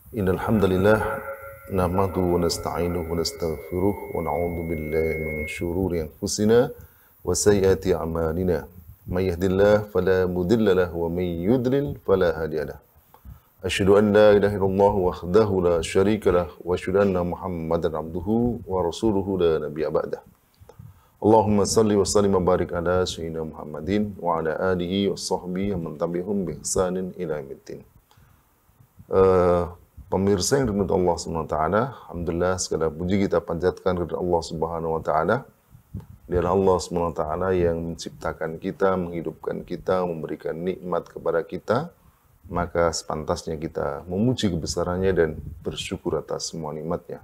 Innal hamdalillah nahmaduhu wa nasta'inuhu wa nastaghfiruh wa na'udzu billahi min syururi anfusina wa sayyiati a'malina. May yahdihillahu fala mudilla lahu wa may yudlil fala hadiya lahu. Asyhadu an la ilaha illallah wahdahu la syarika lah wa asyhadu anna Muhammadan abduhu wa rasuluhu la nabiyya ba'dah. Allahumma salli wa sallim wa barik ala sayyidina Muhammadin wa ala alihi wa sahbihi wa man tabi'ahum bi ihsanin ila yaumiddin. Pemirsa yang dirahmati Allah Subhanahu wa taala, alhamdulillah segala puji kita panjatkan kepada Allah Subhanahu wa taala. Dialah Allah Subhanahu wa taala yang menciptakan kita, menghidupkan kita, memberikan nikmat kepada kita, maka sepantasnya kita memuji kebesarannya dan bersyukur atas semua nikmatnya.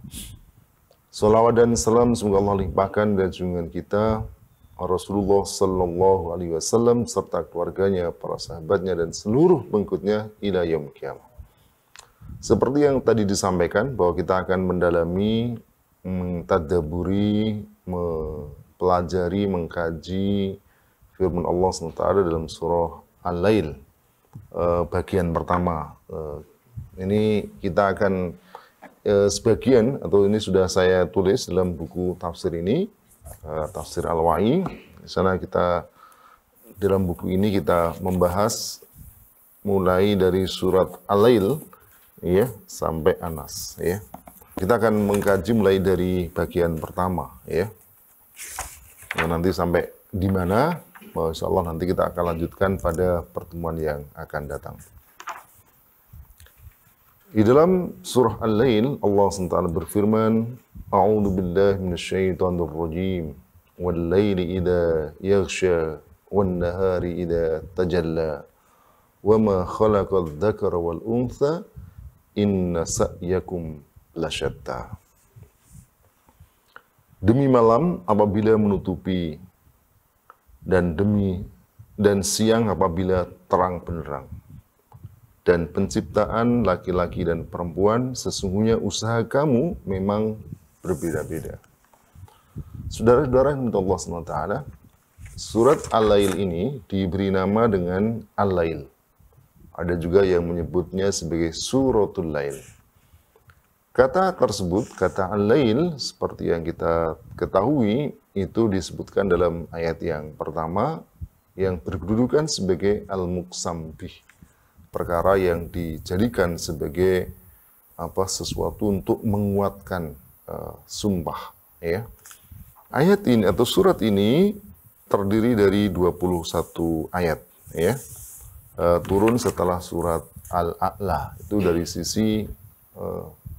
Salawat dan salam semoga Allah limpahkan dan junjungan kita Rasulullah sallallahu alaihi wasallam serta keluarganya, para sahabatnya dan seluruh pengikutnya ila yaumil qiyamah. Seperti yang tadi disampaikan bahwa kita akan mendalami, mentadabburi, mempelajari, mengkaji firman Allah SWT dalam surah Al-Lail bagian pertama. Ini kita akan sebagian atau ini sudah saya tulis dalam buku tafsir ini, tafsir Al-Wa'i. Di sana kita dalam buku ini kita membahas mulai dari surat Al-Lail ya sampai Anas ya. Kita akan mengkaji mulai dari bagian pertama ya. Nah, nanti sampai di mana? Insya Allah nanti kita akan lanjutkan pada pertemuan yang akan datang. Di dalam surah Al-Lail Allah SWT berfirman, A'udzu billahi minasyaitonir rajim. Wal laili idza yaghsha wan nahari idza tajalla. Wa ma khalaqadz dzakara wal untha inna sa'yakum lasyatta. Demi malam apabila menutupi dan siang apabila terang benderang. Dan penciptaan laki-laki dan perempuan sesungguhnya usaha kamu memang berbeda-beda. Saudara-saudara yang Allah SWT, surat Al-Lail ini diberi nama dengan Al-Lail. Ada juga yang menyebutnya sebagai Suratul Lail. Kata tersebut, kata Al-Lail, seperti yang kita ketahui, itu disebutkan dalam ayat yang pertama, yang berkedudukan sebagai Al-Muqsam bih. Perkara yang dijadikan sebagai sesuatu untuk menguatkan sumpah. Ya. Ayat ini atau surat ini terdiri dari 21 ayat. Ya. Turun setelah surat Al-A'la. Itu dari sisi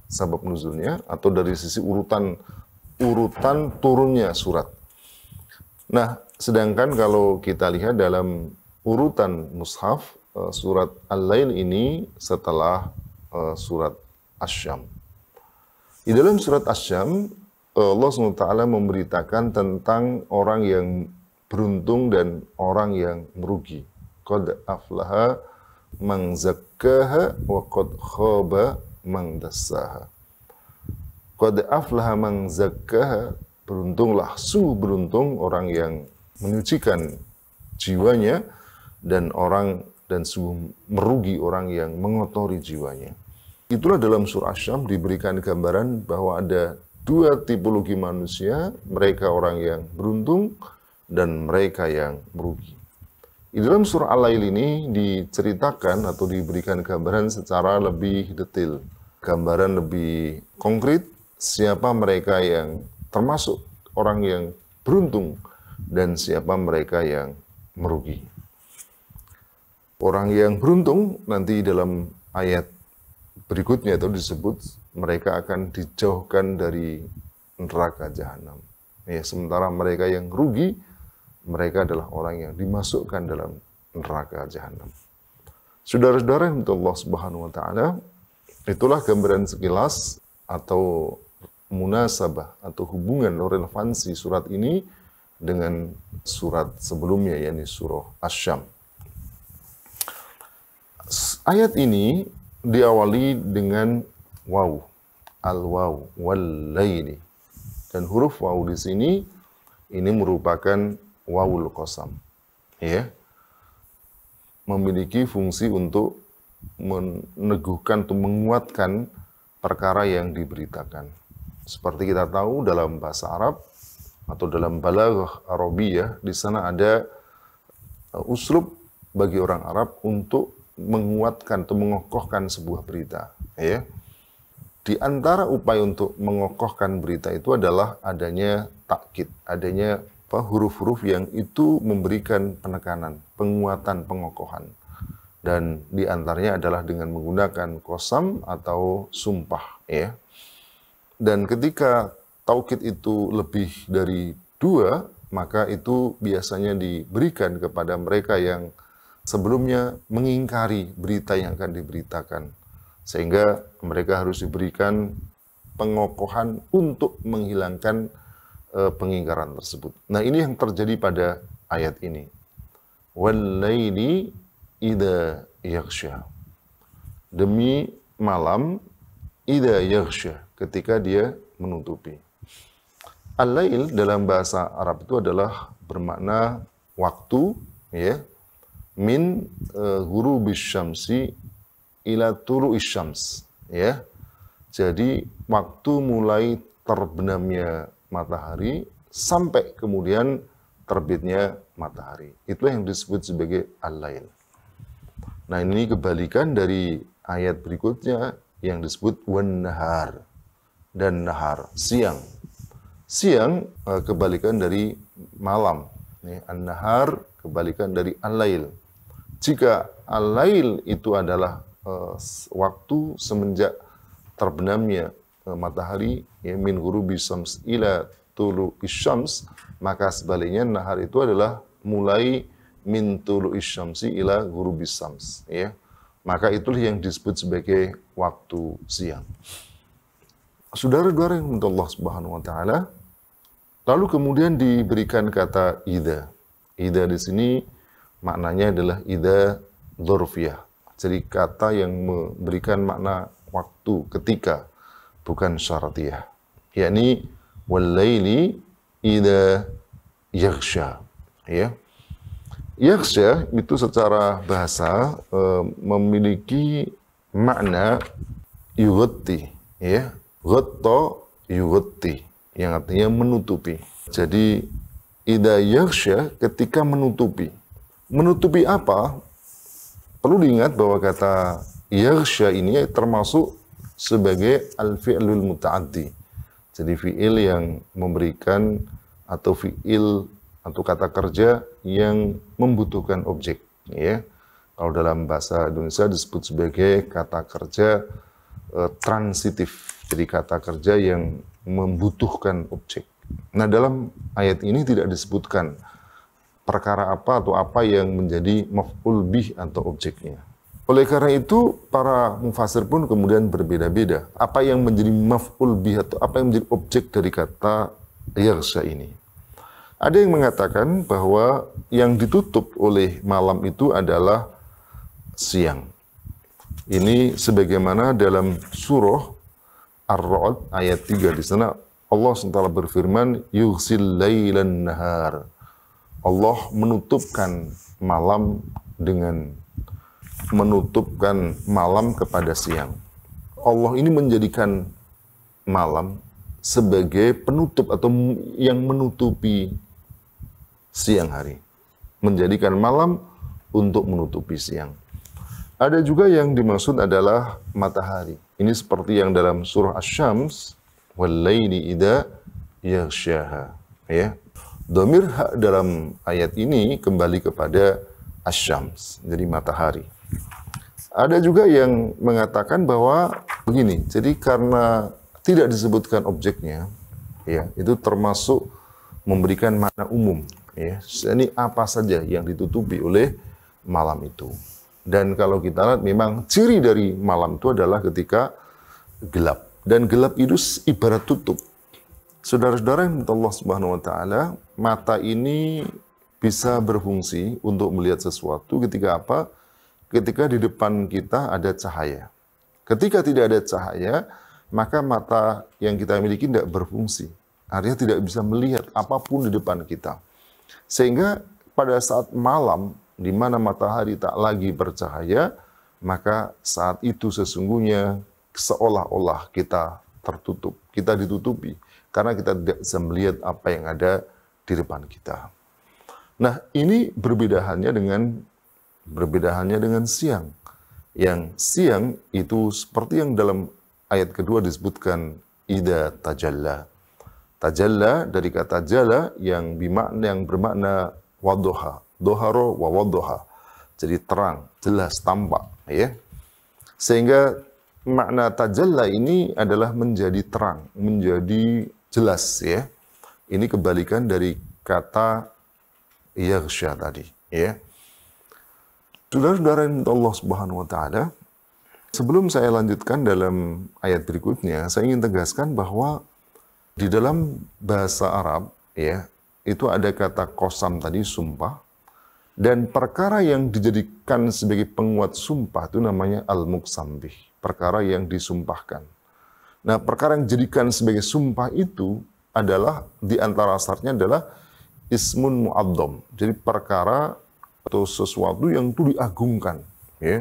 sabab nuzulnya atau dari sisi urutan turunnya surat. Nah, sedangkan kalau kita lihat dalam urutan mushaf, surat Al-Lail ini setelah surat Asy-Syam. Di dalam surat Asy-Syam, Allah SWT memberitakan tentang orang yang beruntung dan orang yang merugi. Qad aflaha man zakkaha wa qad khaba man dassaha. Qad aflaha man zakkaha, beruntunglah, sungguh beruntung orang yang menyucikan jiwanya dan sungguh merugi orang yang mengotori jiwanya. Itulah dalam surah Asy-Syam diberikan gambaran bahwa ada dua tipologi manusia, mereka orang yang beruntung dan mereka yang merugi. Di dalam surah Al-Lail ini diceritakan atau diberikan gambaran secara lebih detail, gambaran lebih konkret siapa mereka yang termasuk orang yang beruntung dan siapa mereka yang merugi. Orang yang beruntung nanti dalam ayat berikutnya itu disebut mereka akan dijauhkan dari neraka jahanam. Ya, sementara mereka yang rugi, mereka adalah orang yang dimasukkan dalam neraka jahanam. Saudara-saudara yang Allah Subhanahu wa taala, itulah gambaran sekilas atau munasabah atau hubungan relevansi surat ini dengan surat sebelumnya, yakni surah Asy-Syam. Ayat ini diawali dengan waw, al-waw wal laili. Dan huruf waw di sini ini merupakan wawul qasam. Ya. Memiliki fungsi untuk meneguhkan atau menguatkan perkara yang diberitakan. Seperti kita tahu dalam bahasa Arab atau dalam balaghah Arabiyah, di sana ada uslub bagi orang Arab untuk menguatkan atau mengokohkan sebuah berita. Ya. Di antara upaya untuk mengokohkan berita itu adalah adanya takkid, adanya huruf-huruf yang itu memberikan penekanan, penguatan, pengokohan. Dan di antaranya adalah dengan menggunakan qasam atau sumpah. Ya. Dan ketika taukid itu lebih dari 2, maka itu biasanya diberikan kepada mereka yang sebelumnya mengingkari berita yang akan diberitakan. Sehingga mereka harus diberikan pengokohan untuk menghilangkan pengingkaran tersebut. Nah, ini yang terjadi pada ayat ini. Wal-laili idza yaghsha. Demi malam idza yaghsha, ketika dia menutupi. Al-lail dalam bahasa Arab itu adalah bermakna waktu, ya, min ghurubis syamsi ila tulu'is syams, ya. Jadi waktu mulai terbenamnya matahari sampai kemudian terbitnya matahari. Itulah yang disebut sebagai al-lail. Nah, ini kebalikan dari ayat berikutnya yang disebut wan-nahar, dan nahar, siang. Siang kebalikan dari malam. An-nahar kebalikan dari al-lail. Jika al-lail itu adalah waktu semenjak terbenamnya matahari, ya, min ghurubis syams ila tulu'is syams, maka sebaliknya nahar itu adalah mulai min tulu'is syamsi ila ghurubis syams, ya. Maka itulah yang disebut sebagai waktu siang. Saudara-saudara yang dimuliakan Allah Subhanahu wa taala, lalu kemudian diberikan kata idza. Idza di sini maknanya adalah idza dzarfiyah. Jadi kata yang memberikan makna waktu, ketika, bukan syartiyah. Yakni wal-laili idza yaghsha. Ya. Yaghsha itu secara bahasa memiliki makna yughatti, ya. Ghatta yughatti, yang artinya menutupi. Jadi idza yaghsha, ketika menutupi. Menutupi apa? Perlu diingat bahwa kata yaghsha ini termasuk sebagai al-fi'lul muta'addi. Jadi fi'il yang memberikan atau fi'il atau kata kerja yang membutuhkan objek, ya. Kalau dalam bahasa Indonesia disebut sebagai kata kerja transitif. Jadi kata kerja yang membutuhkan objek. Nah, dalam ayat ini tidak disebutkan perkara apa atau apa yang menjadi maf'ul bih atau objeknya. Oleh karena itu, para mufassir pun kemudian berbeda-beda. Apa yang menjadi maf'ul bih atau apa yang menjadi objek dari kata yaghsha ini. Ada yang mengatakan bahwa yang ditutup oleh malam itu adalah siang. Ini sebagaimana dalam surah Ar-Ra'd ayat 3. Di sana Allah SWT berfirman, yughsil lailan nahar. Allah menutupkan malam dengan menutupkan malam kepada siang. Allah ini menjadikan malam sebagai penutup atau yang menutupi siang hari. Menjadikan malam untuk menutupi siang. Ada juga yang dimaksud adalah matahari. Ini seperti yang dalam surah Asy-Syams, wal-laili idza yaghshaha, ya. Dhamir ha dalam ayat ini kembali kepada Asy-Syams, jadi matahari. Ada juga yang mengatakan bahwa begini, jadi karena tidak disebutkan objeknya, ya, itu termasuk memberikan makna umum, ya. Ini apa saja yang ditutupi oleh malam itu. Dan kalau kita lihat memang ciri dari malam itu adalah ketika gelap. Dan gelap itu ibarat tutup. Saudara-saudara yang Allah Subhanahu wa taala, mata ini bisa berfungsi untuk melihat sesuatu ketika apa? Ketika di depan kita ada cahaya. Ketika tidak ada cahaya, maka mata yang kita miliki tidak berfungsi. Artinya tidak bisa melihat apapun di depan kita. Sehingga pada saat malam, di mana matahari tak lagi bercahaya, maka saat itu sesungguhnya seolah-olah kita tertutup, kita ditutupi, karena kita tidak bisa melihat apa yang ada di depan kita. Nah, ini berbeda halnya dengan siang. Yang siang itu seperti yang dalam ayat kedua disebutkan, idza tajalla. Tajalla dari kata jala yang bermakna wadduha, doharo wa wadduha. Jadi terang, jelas, tampak, ya. Sehingga makna tajalla ini adalah menjadi terang, menjadi jelas, ya. Ini kebalikan dari kata yaghsha tadi, ya. Saudara-saudara Allah Subhanahu wa taala, sebelum saya lanjutkan dalam ayat berikutnya, saya ingin tegaskan bahwa di dalam bahasa Arab, ya, itu ada kata qasam tadi, sumpah, dan perkara yang dijadikan sebagai penguat sumpah itu namanya al-muqsam bih, perkara yang disumpahkan. Nah, perkara yang dijadikan sebagai sumpah itu adalah, di antara syaratnya adalah ismun mu'addam. Jadi perkara atau sesuatu yang itu diagungkan, ya.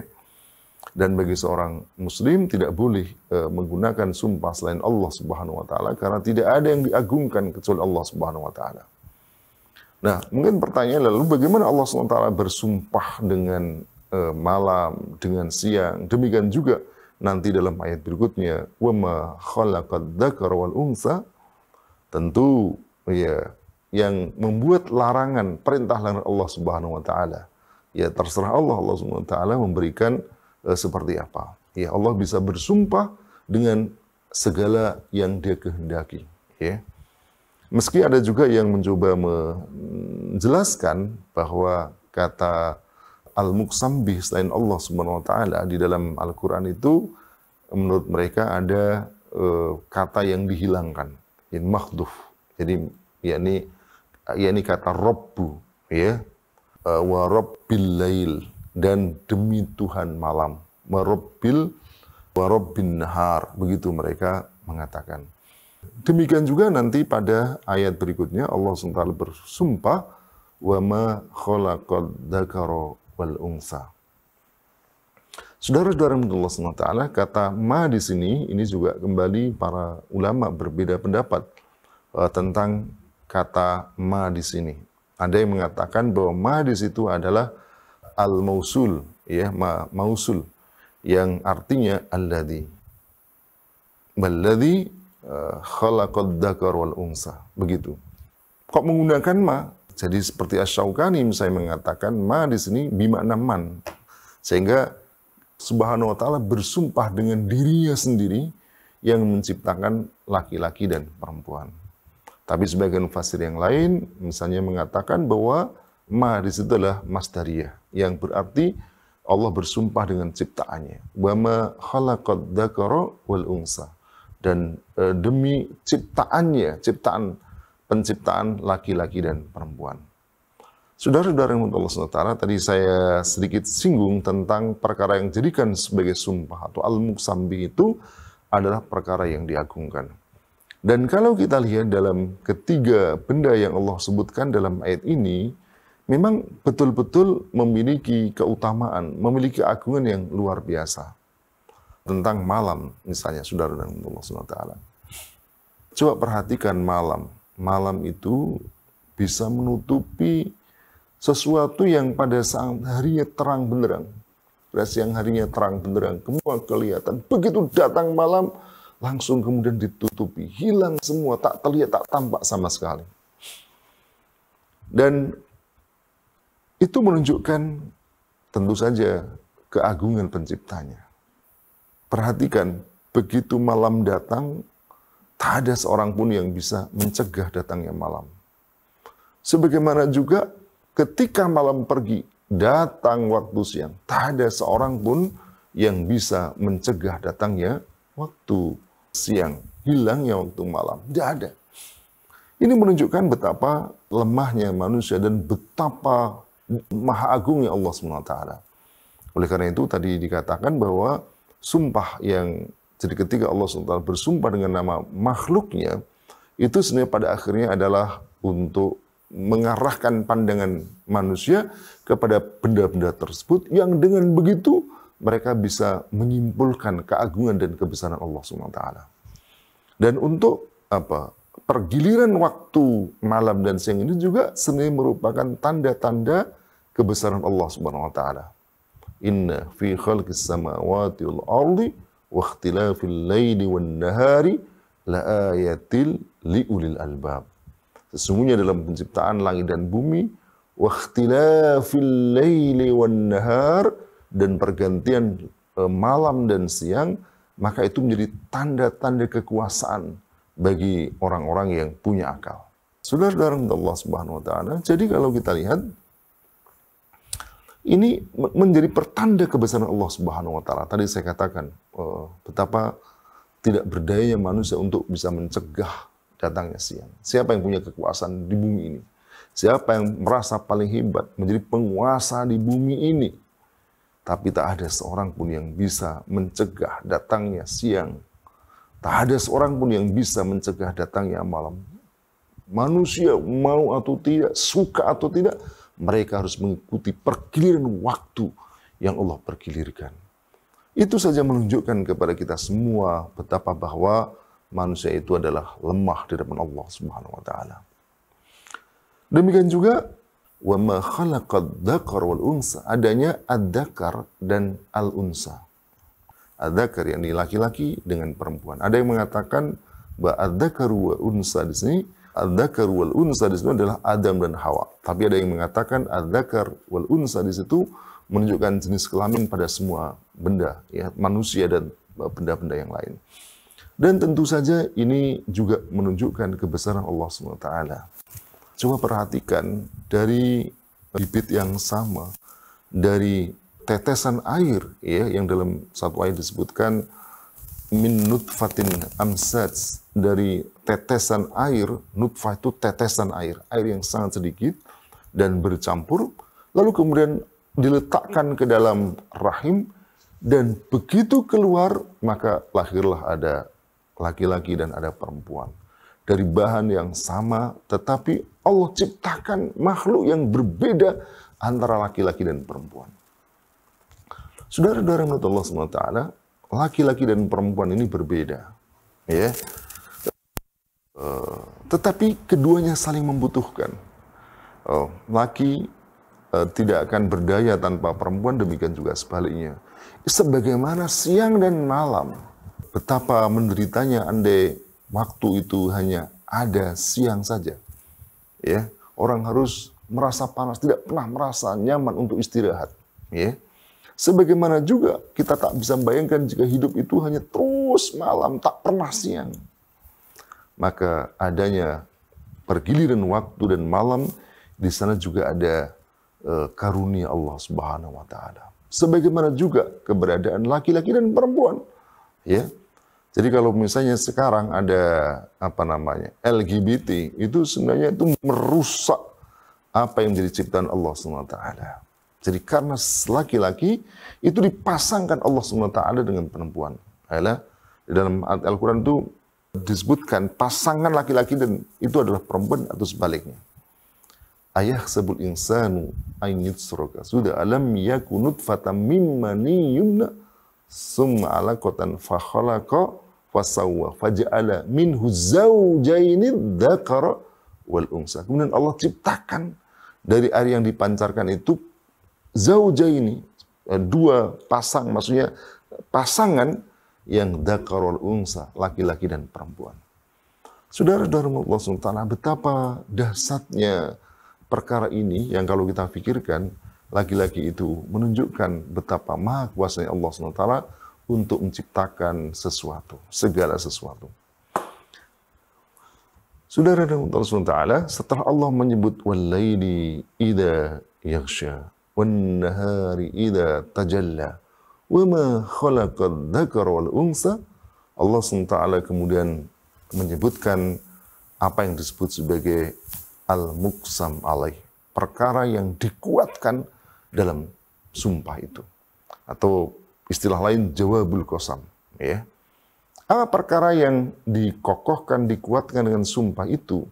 Dan bagi seorang muslim tidak boleh menggunakan sumpah selain Allah Subhanahu wa taala, karena tidak ada yang diagungkan kecuali Allah Subhanahu wa taala. Nah, mungkin pertanyaan lalu, bagaimana Allah SWT bersumpah dengan malam, dengan siang? Demikian juga nanti dalam ayat berikutnya, وَمَا خَلَقَ الذَّكَرَ وَالْأُنْثَى. Tentu, ya, yang membuat larangan, perintah larangan Allah Subhanahu wa taala, ya terserah Allah Subhanahu wa taala memberikan seperti apa. Ya, Allah bisa bersumpah dengan segala yang Dia kehendaki, ya. Meski ada juga yang mencoba menjelaskan bahwa kata al-muqsam bih selain Allah Subhanahu wa taala di dalam Al-Qur'an itu menurut mereka ada kata yang dihilangkan, yang mahdhuf. Jadi yakni kata Rabbu, ya, wa rabbil lail, dan demi Tuhan malam, wa rabbin nahar, begitu mereka mengatakan. Demikian juga nanti pada ayat berikutnya Allah SWT bersumpah, wa ma khalaqad dzakara wal unsa. Saudara-saudara Allah SWT, kata ma di sini ini juga kembali para ulama berbeda pendapat tentang kata ma di sini. Ada yang mengatakan bahwa ma di situ adalah al-mausul, ya, mausul, yang artinya alladzi. Balladzi khalaqad dzakar wal unsa, begitu. Kok menggunakan ma? Jadi seperti Asy-Syaukani misalnya mengatakan ma di sini bimakna man. Sehingga Subhanahu wa taala bersumpah dengan dirinya sendiri yang menciptakan laki-laki dan perempuan. Tapi sebagian mufassir yang lain misalnya mengatakan bahwa ma di situ adalah masdariyah, yang berarti Allah bersumpah dengan ciptaannya. Wa ma khalaqad dzakara wal unsa. Dan demi ciptaannya, penciptaan laki-laki dan perempuan. Saudara-saudara yang Allah SWT, tadi saya sedikit singgung tentang perkara yang dijadikan sebagai sumpah atau al-muqsam bih itu adalah perkara yang diagungkan. Dan kalau kita lihat dalam ketiga benda yang Allah sebutkan dalam ayat ini, memang betul-betul memiliki keutamaan, memiliki keagungan yang luar biasa. Tentang malam, misalnya, saudara dan Allah SWT. Coba perhatikan malam. Malam itu bisa menutupi sesuatu yang pada saat harinya terang benderang. Pada siang harinya terang benderang, semua kelihatan. Begitu datang malam, langsung kemudian ditutupi. Hilang semua, tak terlihat, tak tampak sama sekali. Dan itu menunjukkan tentu saja keagungan penciptanya. Perhatikan, begitu malam datang, tak ada seorang pun yang bisa mencegah datangnya malam. Sebagaimana juga ketika malam pergi, datang waktu siang, tak ada seorang pun yang bisa mencegah datangnya waktu siang, hilangnya waktu malam. Tidak ada. Ini menunjukkan betapa lemahnya manusia dan betapa maha agungnya Allah SWT. Oleh karena itu tadi dikatakan bahwa sumpah yang, jadi ketika Allah SWT bersumpah dengan nama makhluknya, itu sebenarnya pada akhirnya adalah untuk mengarahkan pandangan manusia kepada benda-benda tersebut, yang dengan begitu mereka bisa menyimpulkan keagungan dan kebesaran Allah SWT. Dan untuk pergiliran waktu malam dan siang ini juga sebenarnya merupakan tanda-tanda kebesaran Allah Subhanahu wa taala. Inna fi khalqis samawati wal ardi wa ikhtilafil laili wan nahari la ayatil liulil albab. Sesungguhnya dalam penciptaan langit dan bumi, wa ikhtilafil laili wan nahar, dan pergantian malam dan siang, maka itu menjadi tanda-tanda kekuasaan bagi orang-orang yang punya akal. Saudara-saudara Allah Subhanahu wa taala, jadi kalau kita lihat ini menjadi pertanda kebesaran Allah Subhanahu wa taala. Tadi saya katakan betapa tidak berdayanya manusia untuk bisa mencegah datangnya siang. Siapa yang punya kekuasaan di bumi ini? Siapa yang merasa paling hebat menjadi penguasa di bumi ini? Tapi tak ada seorang pun yang bisa mencegah datangnya siang. Tak ada seorang pun yang bisa mencegah datangnya malam. Manusia mau atau tidak, suka atau tidak, mereka harus mengikuti pergiliran waktu yang Allah pergilirkan. Itu saja menunjukkan kepada kita semua betapa bahwa manusia itu adalah lemah di hadapan Allah Subhanahu wa taala. Demikian juga wa ma khalaqad dzakar wal unsa, adanya ad-dzakar dan al-unsa. Ad-dzakar yang laki-laki dengan perempuan. Ada yang mengatakan bahwa ad-dzakar wa unsa di sini, ad-dzakar wal unsa di sini adalah Adam dan Hawa. Tapi ada yang mengatakan ad-dzakar wal unsa di situ menunjukkan jenis kelamin pada semua benda, ya, manusia dan benda-benda yang lain. Dan tentu saja ini juga menunjukkan kebesaran Allah SWT. Coba perhatikan dari bibit yang sama, dari tetesan air, ya, yang dalam satu ayat disebutkan min nutfatin amsaj, dari tetesan air. Nutfah itu tetesan air yang sangat sedikit dan bercampur, lalu kemudian diletakkan ke dalam rahim, dan begitu keluar maka lahirlah ada laki-laki dan ada perempuan. Dari bahan yang sama, tetapi Allah ciptakan makhluk yang berbeda antara laki-laki dan perempuan. Saudara-saudara menurut Allah SWT, laki-laki dan perempuan ini berbeda, ya. Tetapi keduanya saling membutuhkan. Laki tidak akan berdaya tanpa perempuan, demikian juga sebaliknya. Sebagaimana siang dan malam, betapa menderitanya andai waktu itu hanya ada siang saja. Ya, orang harus merasa panas, tidak pernah merasa nyaman untuk istirahat. Ya. Sebagaimana juga kita tak bisa membayangkan jika hidup itu hanya terus malam, tak pernah siang. Maka adanya pergiliran waktu dan malam, di sana juga ada karunia Allah Subhanahu wa taala. Sebagaimana juga keberadaan laki-laki dan perempuan. Ya. Jadi kalau misalnya sekarang ada LGBT, itu sebenarnya itu merusak apa yang menjadi ciptaan Allah SWT. Jadi karena laki-laki itu dipasangkan Allah SWT dengan perempuan. Di dalam Al-Quran itu disebutkan pasangan laki-laki dan itu adalah perempuan atau sebaliknya. Ayahsabul insanu an yutraka sudah alam yakun nutfatan mim maniyyun summa 'alaqatan fa khalaqa fasawwa faja'ala minhu zawjaini dzakara wal unsa. Kemudian Allah ciptakan dari air yang dipancarkan itu zaujaini, dua pasang, maksudnya pasangan yang dzakara wal unsa, laki-laki dan perempuan. Saudara-saudara Allah SWT, betapa dahsyatnya perkara ini yang kalau kita pikirkan, laki-laki itu menunjukkan betapa maha kuasanya Allah SWT untuk menciptakan sesuatu, segala sesuatu. Saudara dan Allah SWT, setelah Allah menyebut wal-laili idza yaghsha wan nahari idza tajalla wa ma khalaqad dzakara wal unsa, Allah SWT kemudian menyebutkan apa yang disebut sebagai al-muqsam alaih, perkara yang dikuatkan dalam sumpah itu, atau istilah lain jawabul qasam, ya. Apa perkara yang dikokohkan, dikuatkan dengan sumpah itu?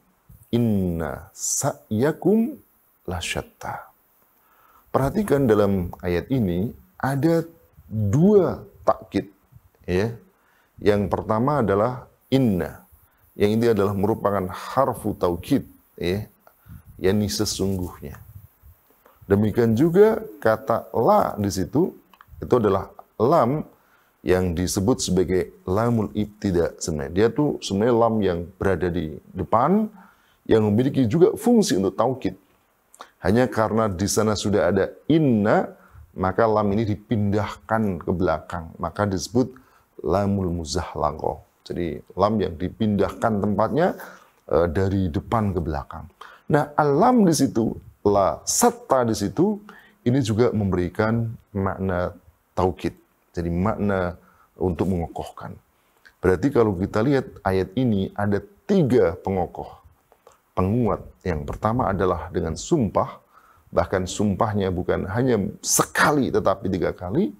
Inna sa'yakum lasyatta. Perhatikan dalam ayat ini ada dua takkid, ya. Yang pertama adalah inna, yang ini adalah merupakan harfu taukid, ya, yakni sesungguhnya. Demikian juga kata la di situ, itu adalah lam yang disebut sebagai lamul ibtida sebenarnya. Dia tuh sebenarnya lam yang berada di depan, yang memiliki juga fungsi untuk taukid. Hanya karena di sana sudah ada inna, maka lam ini dipindahkan ke belakang, maka disebut lamul muzahlaqah. Jadi lam yang dipindahkan tempatnya dari depan ke belakang. Nah, alam di situ, la satta di situ, ini juga memberikan makna taukid. Jadi makna untuk mengokohkan. Berarti kalau kita lihat ayat ini ada 3 pengokoh, penguat. Yang pertama adalah dengan sumpah, bahkan sumpahnya bukan hanya sekali tetapi 3 kali,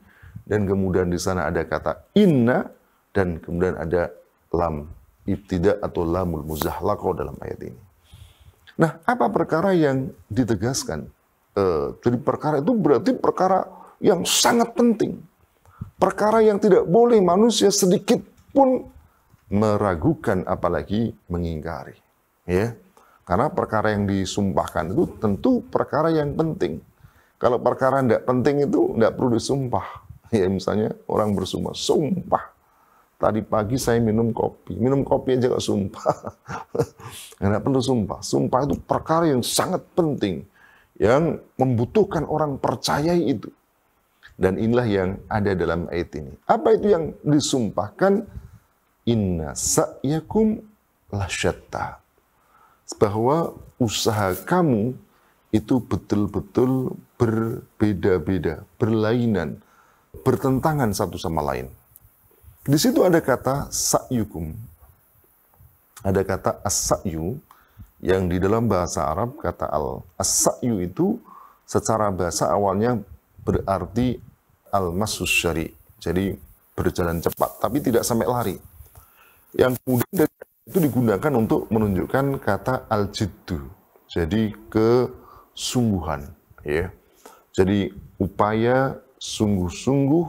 dan kemudian di sana ada kata inna, dan kemudian ada lam ibtida atau lamul muzahlaqah dalam ayat ini. Nah, apa perkara yang ditegaskan? Jadi perkara itu berarti perkara yang sangat penting. Perkara yang tidak boleh manusia sedikit pun meragukan, apalagi mengingkari. Ya, karena perkara yang disumpahkan itu tentu perkara yang penting. Kalau perkara tidak penting itu tidak perlu disumpah. Ya, misalnya orang bersumpah, sumpah, tadi pagi saya minum kopi aja kok sumpah. Tidak perlu sumpah. Sumpah itu perkara yang sangat penting, yang membutuhkan orang percayai itu. Dan inilah yang ada dalam ayat ini. Apa itu yang disumpahkan? Inna sa'yakum lasyatta. Bahwa usaha kamu itu betul-betul berbeda-beda, berlainan, bertentangan satu sama lain. Di situ ada kata sa'yukum. Ada kata as-sa'yu, yang di dalam bahasa Arab kata as-sa'yu itu secara bahasa awalnya berarti al-masus syari. Jadi berjalan cepat, tapi tidak sampai lari. Yang kemudian itu digunakan untuk menunjukkan kata al-jiddu. Jadi kesungguhan, ya. Jadi upaya sungguh-sungguh,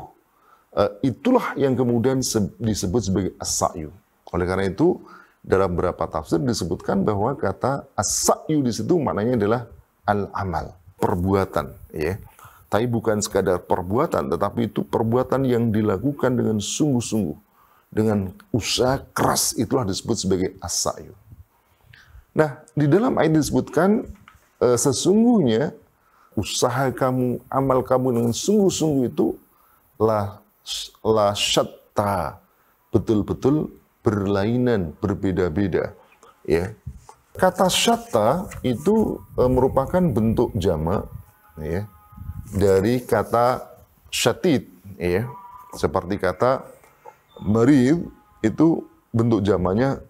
itulah yang kemudian disebut sebagai as-sa'yu. Oleh karena itu, dalam beberapa tafsir disebutkan bahwa kata as-sa'yu di situ maknanya adalah al-amal, perbuatan, ya. Tapi bukan sekadar perbuatan, tetapi itu perbuatan yang dilakukan dengan sungguh-sungguh, dengan usaha keras, itulah disebut sebagai as-sa'yu. Nah, di dalam ayat disebutkan sesungguhnya usaha kamu, amal kamu dengan sungguh-sungguh itu la syatta, betul-betul berlainan, berbeda-beda, ya. Kata syatta itu merupakan bentuk jamak, ya, dari kata syatid, ya. Seperti kata marid itu bentuk jamaknya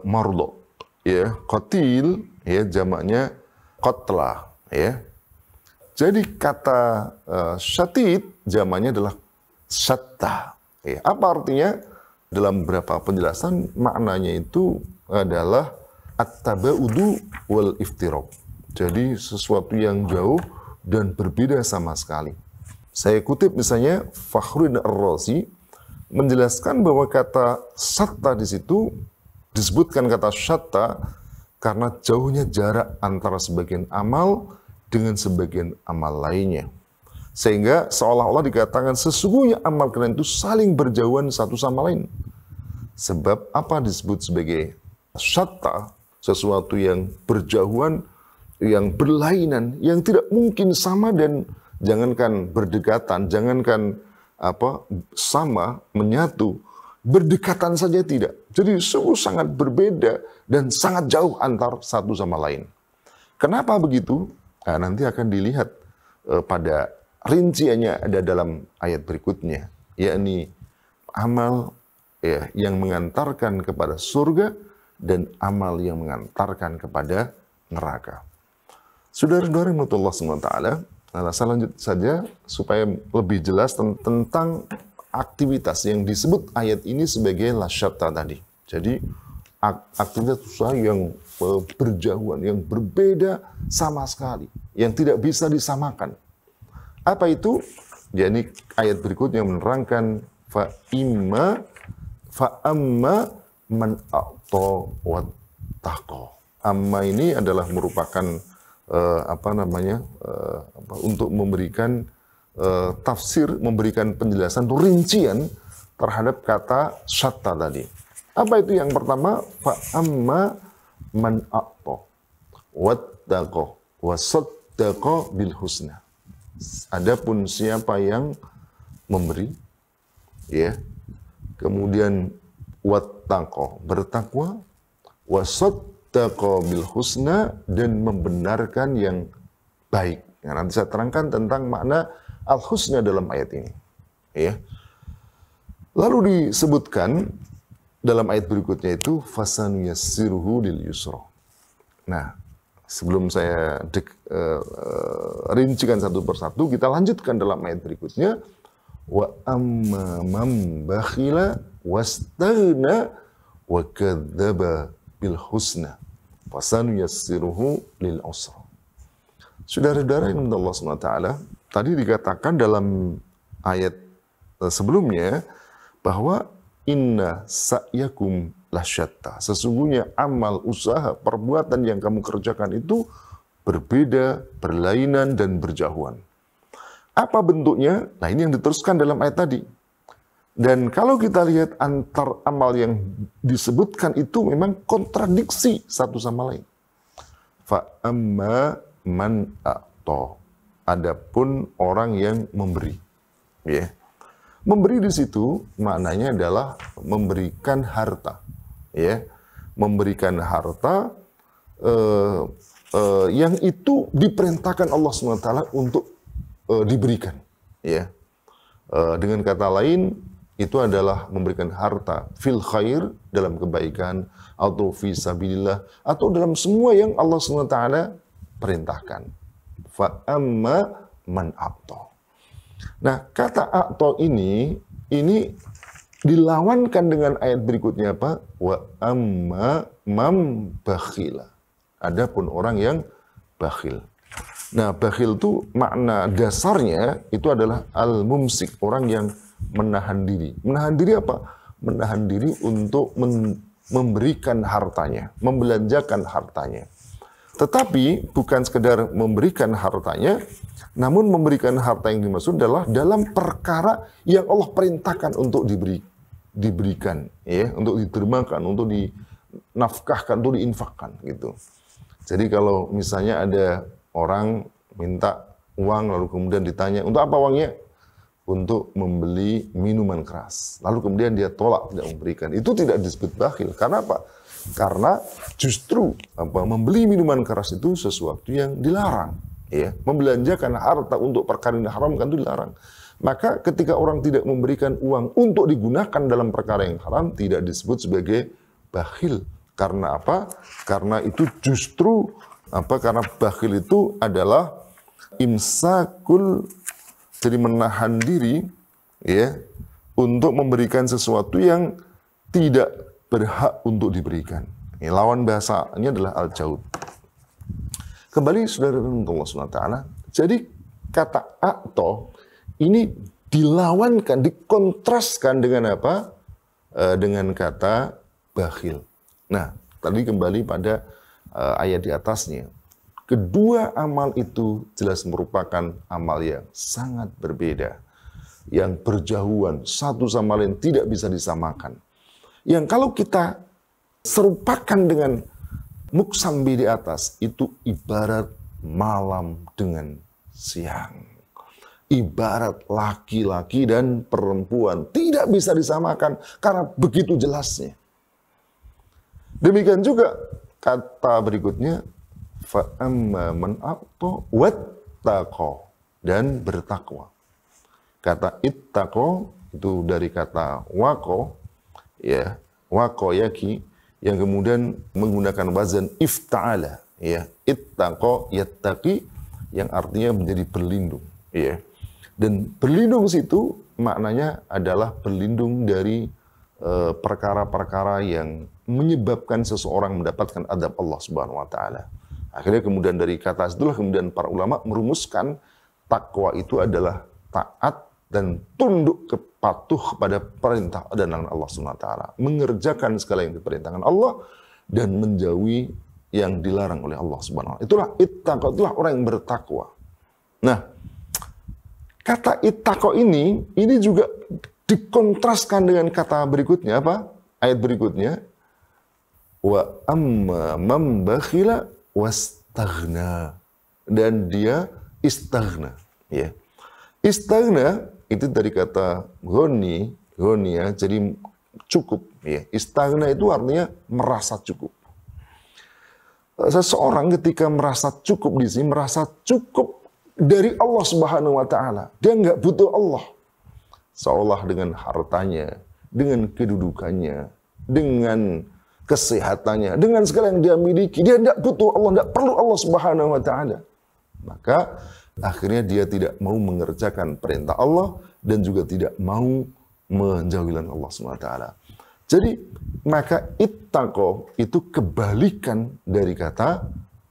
mardo, ya. Qatil, ya, jamaknya qatla, ya. Jadi kata syatid jamaknya adalah syatta, ya. Apa artinya? Dalam beberapa penjelasan maknanya itu adalah at-tabaudu wal iftiraq. Jadi sesuatu yang jauh dan berbeda sama sekali. Saya kutip misalnya Fakhruddin Ar-Razi menjelaskan bahwa kata syatta di situ disebutkan kata syatta karena jauhnya jarak antara sebagian amal dengan sebagian amal lainnya. Sehingga seolah-olah dikatakan sesungguhnya amal kalian itu saling berjauhan satu sama lain. Sebab apa disebut sebagai syatta? Sesuatu yang berjauhan, yang berlainan, yang tidak mungkin sama, dan jangankan berdekatan, jangankan sama, menyatu, berdekatan saja tidak. Jadi sungguh sangat berbeda dan sangat jauh antar satu sama lain. Kenapa begitu? Nah, nanti akan dilihat pada rinciannya ada dalam ayat berikutnya, yakni amal, ya, yang mengantarkan kepada surga dan amal yang mengantarkan kepada neraka. Saudara-saudara menurut Allah SWT, saya lanjut saja supaya lebih jelas tentang aktivitas yang disebut ayat ini sebagai lasyatta tadi. Jadi aktivitas usaha yang berjauhan, yang berbeda sama sekali, yang tidak bisa disamakan. Apa itu? Jadi ayat berikutnya menerangkan fa amma man a'ta wattaqa. Amma ini adalah merupakan untuk memberikan tafsir, memberikan penjelasan rincian terhadap kata syatta tadi. Apa itu yang pertama? Fa amma man a'ta wattaqa wa saddaqa bil husna. Adapun siapa yang memberi, ya, kemudian wattaqa, bertakwa, wa saddaqa bil husna, dan membenarkan yang baik. Nah, nanti saya terangkan tentang makna al-husna dalam ayat ini, ya. Lalu disebutkan dalam ayat berikutnya itu fasanuyassiruhu lil yusra. Nah, sebelum saya rincikan satu persatu, kita lanjutkan dalam ayat berikutnya. Wa amma man bakhila wastaghna wa kadzdzaba bil husna fasanuyassiruhu lil usra. Saudara-saudara yang Allah SWT, tadi dikatakan dalam ayat sebelumnya bahwa inna sa'yakum lasyatta. Sesungguhnya amal, usaha, perbuatan yang kamu kerjakan itu berbeda, berlainan, dan berjauhan. Apa bentuknya? Nah, ini yang diteruskan dalam ayat tadi. Dan kalau kita lihat antar amal yang disebutkan itu memang kontradiksi satu sama lain. Fa'amma man a'ta. Adapun orang yang memberi. Ya. Memberi di situ maknanya adalah memberikan harta, ya, memberikan harta yang itu diperintahkan Allah SWT untuk diberikan, ya. Dengan kata lain, itu adalah memberikan harta fil khair, dalam kebaikan, atau fi sabilillah, atau dalam semua yang Allah SWT perintahkan. Fa amma man a'ta. Nah, kata a'ta ini dilawankan dengan ayat berikutnya apa? Wa amma mam bakhila. Adapun orang yang bakhil. Nah, bakhil itu makna dasarnya itu adalah al-mumsik, orang yang menahan diri. Menahan diri apa? Menahan diri untuk memberikan hartanya, membelanjakan hartanya. Tetapi bukan sekedar memberikan hartanya, namun memberikan harta yang dimaksud adalah dalam perkara yang Allah perintahkan untuk diberikan, ya, untuk ditermakan, untuk dinafkahkan, untuk diinfakkan, gitu. Jadi kalau misalnya ada orang minta uang, lalu kemudian ditanya, untuk apa uangnya? Untuk membeli minuman keras. Lalu kemudian dia tolak, tidak memberikan. Itu tidak disebut bakhil. Karena apa? Karena justru membeli minuman keras itu sesuatu yang dilarang. Ya, membelanjakan harta untuk perkara yang diharamkan itu dilarang. Maka ketika orang tidak memberikan uang untuk digunakan dalam perkara yang haram, tidak disebut sebagai bakhil. Karena apa? Karena itu justru karena bakhil itu adalah imsakul, jadi menahan diri, ya, untuk memberikan sesuatu yang tidak berhak untuk diberikan. Ya, lawan bahasanya adalah al-jaud. Kembali saudara Allah SWT, jadi kata a'ta ini dilawankan, dikontraskan dengan apa? Dengan kata bakhil. Nah, tadi kembali pada ayat di atasnya. Kedua amal itu jelas merupakan amal yang sangat berbeda. Yang berjauhan, satu sama lain tidak bisa disamakan. Yang kalau kita serupakan dengan muksambi di atas, itu ibarat malam dengan siang. Ibarat laki-laki dan perempuan. Tidak bisa disamakan karena begitu jelasnya. Demikian juga kata berikutnya, fa'amma man a'ta wattaqa, dan bertakwa. Kata ittaqa itu dari kata waqo, ya, waqo yaki, yang kemudian menggunakan wazan ifta'ala, ya, ittaqa yattaqi, yang artinya menjadi berlindung, ya. Dan berlindung situ maknanya adalah berlindung dari perkara-perkara yang menyebabkan seseorang mendapatkan adab Allah Subhanahu wa taala. Akhirnya kemudian dari kata itulah kemudian para ulama merumuskan takwa itu adalah taat dan tunduk patuh kepada perintah dan larangan Allah SWT. Mengerjakan segala yang diperintahkan Allah dan menjauhi yang dilarang oleh Allah SWT. Itulah ittaqo, itulah orang yang bertakwa. Nah, kata ittaqo ini juga dikontraskan dengan kata berikutnya apa? Ayat berikutnya, wa amma man bakhila wastaghna, dan dia istaghna, ya. Istaghna itu dari kata ghani ya, jadi cukup, ya. Istaghna itu artinya merasa cukup. Seseorang ketika merasa cukup di sini, merasa cukup dari Allah Subhanahu wa taala. Dia nggak butuh Allah. Seolah dengan hartanya, dengan kedudukannya, dengan kesehatannya, dengan segala yang dia miliki, dia tidak butuh Allah, tidak perlu Allah Subhanahu wa taala. Maka akhirnya dia tidak mau mengerjakan perintah Allah dan juga tidak mau menjauhi Allah Subhanahu wa taala. Jadi maka ittaqo itu kebalikan dari kata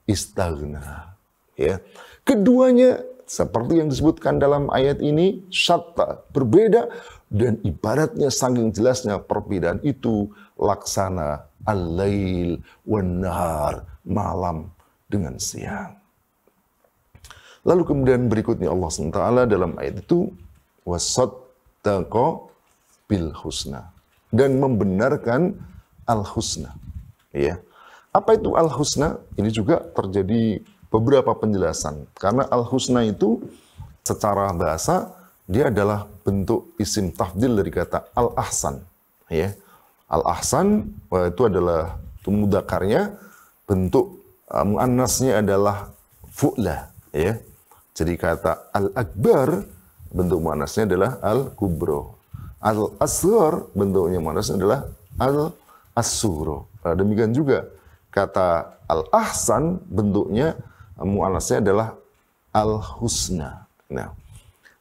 istaghna, ya. Keduanya seperti yang disebutkan dalam ayat ini syatta, berbeda, dan ibaratnya saking jelasnya perbedaan itu laksana al-lail wan nahar, malam dengan siang. Lalu kemudian berikutnya Allah SWT dalam ayat itu wasaddaqa bil husna, dan membenarkan al-husna, ya. Apa itu al-husna? Ini juga terjadi beberapa penjelasan, karena al-husna itu secara bahasa dia adalah bentuk isim tafdil dari kata al-ahsan, ya. Al-ahsan itu adalah mudzakarnya, bentuk muannasnya adalah fu'la, ya. Jadi kata al-akbar bentuk muannasnya adalah al-kubro. Al-asghar bentuknya muannasnya adalah al-asghuro. Demikian juga kata al-ahsan bentuknya muannasnya adalah al-husna. Nah,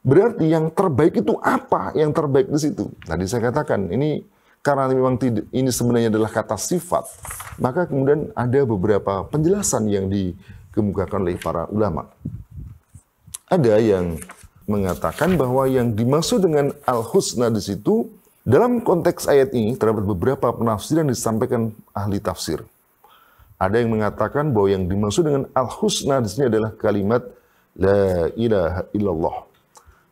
berarti yang terbaik itu apa? Yang terbaik di situ. Tadi saya katakan ini karena memang ini sebenarnya adalah kata sifat, maka kemudian ada beberapa penjelasan yang dikemukakan oleh para ulama. Ada yang mengatakan bahwa yang dimaksud dengan al-husna di situ dalam konteks ayat ini terdapat beberapa penafsiran disampaikan ahli tafsir. Ada yang mengatakan bahwa yang dimaksud dengan al-husna di sini adalah kalimat la ilaha illallah.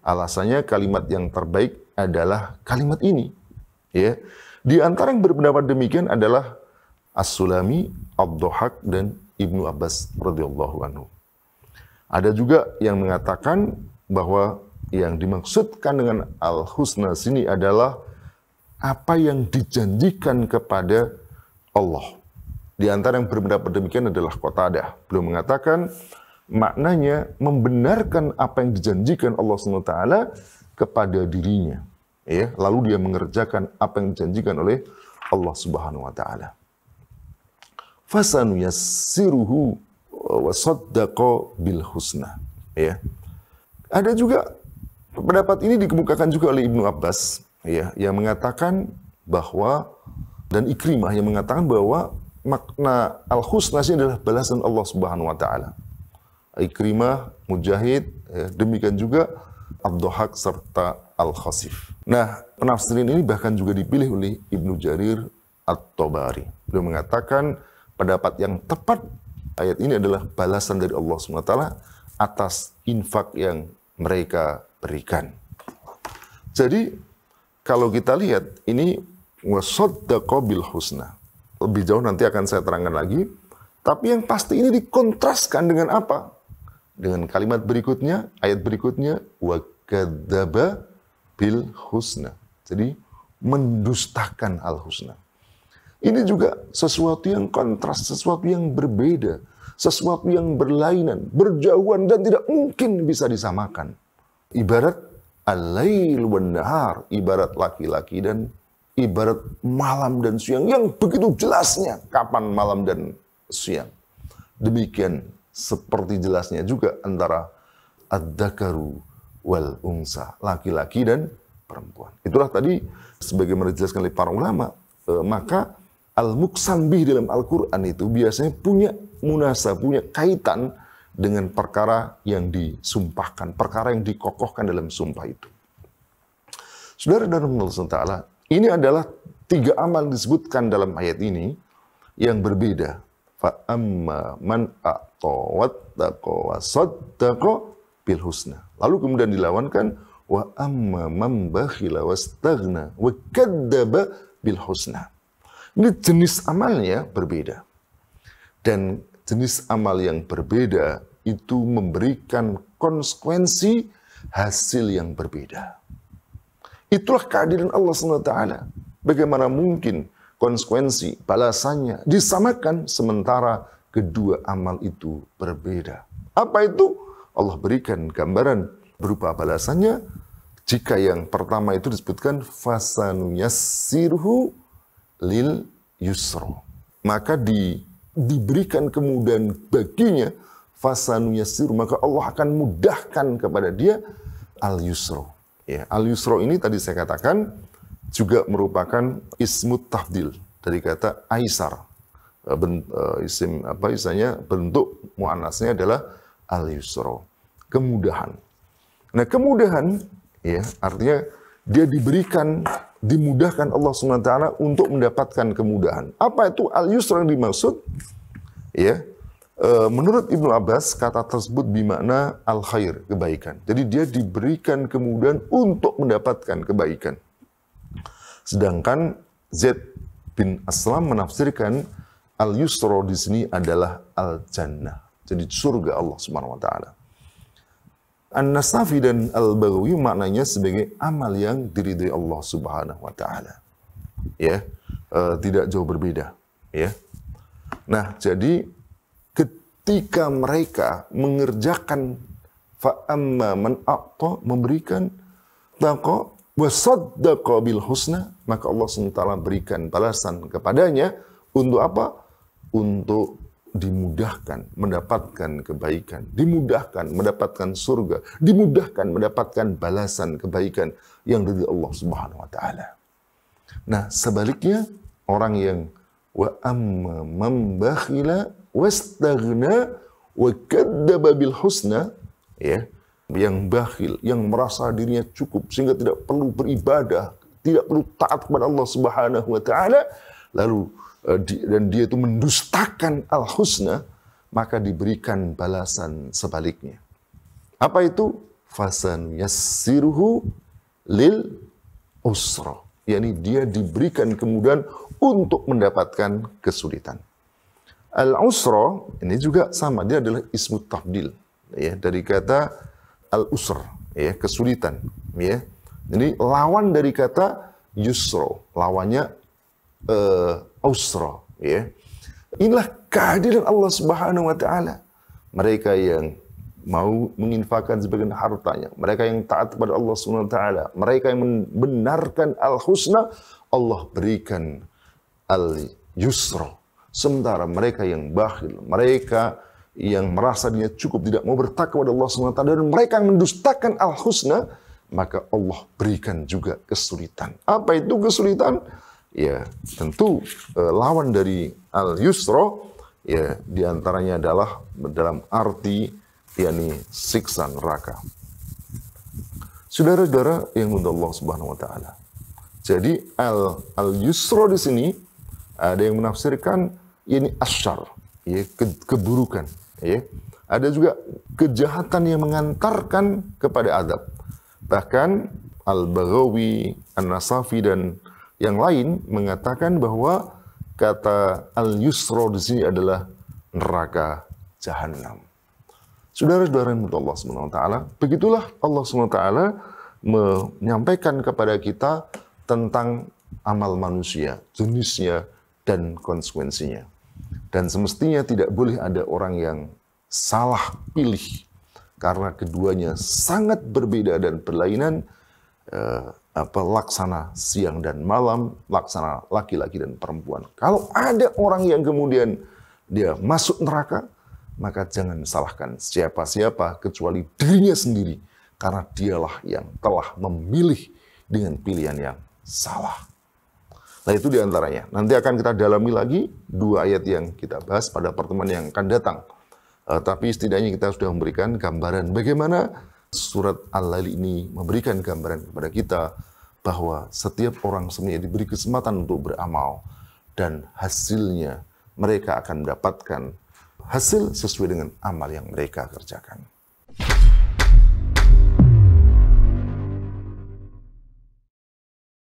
Alasannya kalimat yang terbaik adalah kalimat ini, ya. Di antara yang berpendapat demikian adalah As-Sulami, Ad-Dhahak, dan Ibnu Abbas radhiyallahu anhu. Ada juga yang mengatakan bahwa yang dimaksudkan dengan al-husna sini adalah apa yang dijanjikan kepada Allah. Di antara yang berpendapat demikian adalah Qatadah. Beliau mengatakan maknanya membenarkan apa yang dijanjikan Allah SWT kepada dirinya, ya. Lalu dia mengerjakan apa yang dijanjikan oleh Allah Subhanahu wa taala. Fasanu yassiruhu wa saddaqa bil husna, ya. Ada juga pendapat ini dikemukakan juga oleh Ibnu Abbas, ya, yang mengatakan bahwa, dan Ikrimah yang mengatakan bahwa makna al-husna ini adalah balasan Allah Subhanahu wa taala. Ikrimah, Mujahid, ya, demikian juga Ad-Dhahak serta Al-Khasif. Nah, penafsiran ini bahkan juga dipilih oleh Ibnu Jarir At-Tabari. Beliau mengatakan pendapat yang tepat ayat ini adalah balasan dari Allah SWT atas infak yang mereka berikan. Jadi, kalau kita lihat, ini wasaddaqa bil husna. Lebih jauh nanti akan saya terangkan lagi. Tapi yang pasti ini dikontraskan dengan apa? Dengan kalimat berikutnya, ayat berikutnya, wa kadzdzaba bil husna. Jadi mendustakan al-husna. Ini juga sesuatu yang kontras, sesuatu yang berbeda, sesuatu yang berlainan, berjauhan, dan tidak mungkin bisa disamakan. Ibarat al-lail wan nahar, ibarat laki-laki dan ibarat malam dan siang yang begitu jelasnya kapan malam dan siang. Demikian seperti jelasnya juga antara ad-dzakaru wal unsa, laki-laki dan perempuan. Itulah tadi sebagaimana dijelaskan oleh para ulama, maka al-muqsam bih dalam Al-Qur'an itu biasanya punya munasabah, punya kaitan dengan perkara yang disumpahkan, perkara yang dikokohkan dalam sumpah itu. Saudara-saudara Allah SWT, ini adalah 3 amal disebutkan dalam ayat ini yang berbeda. Fa'amma man a'ta wattaqa wa saddaqa bil husna. Lalu kemudian dilawankan wa amma man bakhila wastaghna wa kadzdzaba bil husna. Ini jenis amalnya berbeda. Dan jenis amal yang berbeda itu memberikan konsekuensi hasil yang berbeda. Itulah keadilan Allah SWT. Bagaimana mungkin konsekuensi balasannya disamakan sementara kedua amal itu berbeda. Apa itu? Allah berikan gambaran berupa balasannya. Jika yang pertama itu disebutkan fasanuyassirhu lil yusra, maka diberikan kemudahan baginya, fasanuyassir, maka Allah akan mudahkan kepada dia al-yusra. Ya, al-yusra ini tadi saya katakan juga merupakan ismut tafdil dari kata aisar. Bentuk muannasnya adalah al-yusra, kemudahan. Nah, kemudahan ya artinya dia dimudahkan Allah SWT untuk mendapatkan kemudahan. Apa itu al-yusra yang dimaksud? Ya, menurut Ibnu Abbas kata tersebut bermakna al-khair, kebaikan. Jadi dia diberikan kemudahan untuk mendapatkan kebaikan. Sedangkan Zaid bin Aslam menafsirkan al-yusra di sini adalah al-jannah. Jadi surga Allah Subhanahu wa taala. An-Nasafi dan Al-Baghawi maknanya sebagai amal yang diridhai Allah Subhanahu wa taala. Ya, tidak jauh berbeda, ya. Nah, jadi ketika mereka mengerjakan fa'amma man a'ta, memberikan taqa wa saddaqa bil husna, maka Allah SWT berikan balasan kepadanya untuk apa? Untuk dimudahkan mendapatkan kebaikan, dimudahkan mendapatkan surga, dimudahkan mendapatkan balasan kebaikan yang dari Allah Subhanahu wa taala. Nah, sebaliknya orang yang wa amma man bakhila wastaghna wa kadzdzaba bil husna, ya, yang bakhil, yang merasa dirinya cukup sehingga tidak perlu beribadah, tidak perlu taat kepada Allah Subhanahu wa taala, lalu dan dia itu mendustakan al-husna, maka diberikan balasan sebaliknya. Apa itu? Fasan yassiruhu lil usra. yakni dia diberikan kemudahan untuk mendapatkan kesulitan. Al-usra ini juga sama, dia adalah ismu tafdil, ya, dari kata al-usr, ya, kesulitan, ya. Ini lawan dari kata yusra, lawannya usra, ya. Inilah kehadiran Allah Subhanahu wa taala. Mereka yang mau menginfakkan sebagian hartanya, mereka yang taat kepada Allah Subhanahu wa taala, mereka yang membenarkan al-husna, Allah berikan al-yusra. Sementara mereka yang bakhil, mereka yang merasa dirinya cukup, tidak mau bertakwa kepada Allah Subhanahu wa taala, dan mereka yang mendustakan al-husna, maka Allah berikan juga kesulitan. Apa itu kesulitan? Ya, tentu lawan dari al-yusra, ya, diantaranya adalah dalam arti yakni siksa neraka. Saudara-saudara yang mudah Allah Subhanahu wa taala. Jadi al-yusra di sini ada yang menafsirkan ini asyar, ya, keburukan, ya. Ada juga kejahatan yang mengantarkan kepada azab. Bahkan Al-Baghawi, An-Nasafi dan yang lain mengatakan bahwa kata al-yusra di sini adalah neraka jahanam. Saudara-saudara yang mudah Allah Subhanahu wa taala, begitulah Allah Subhanahu wa taala menyampaikan kepada kita tentang amal manusia, jenisnya dan konsekuensinya. Dan semestinya tidak boleh ada orang yang salah pilih, karena keduanya sangat berbeda dan berlainan, laksana siang dan malam, laksana laki-laki dan perempuan. Kalau ada orang yang kemudian dia masuk neraka, maka jangan salahkan siapa-siapa kecuali dirinya sendiri, karena dialah yang telah memilih dengan pilihan yang salah. Nah, itu diantaranya. Nanti akan kita dalami lagi 2 ayat yang kita bahas pada pertemuan yang akan datang. Tapi setidaknya kita sudah memberikan gambaran bagaimana surat Al-Lail ini memberikan gambaran kepada kita bahwa setiap orang sebenarnya diberi kesempatan untuk beramal dan hasilnya mereka akan mendapatkan hasil sesuai dengan amal yang mereka kerjakan.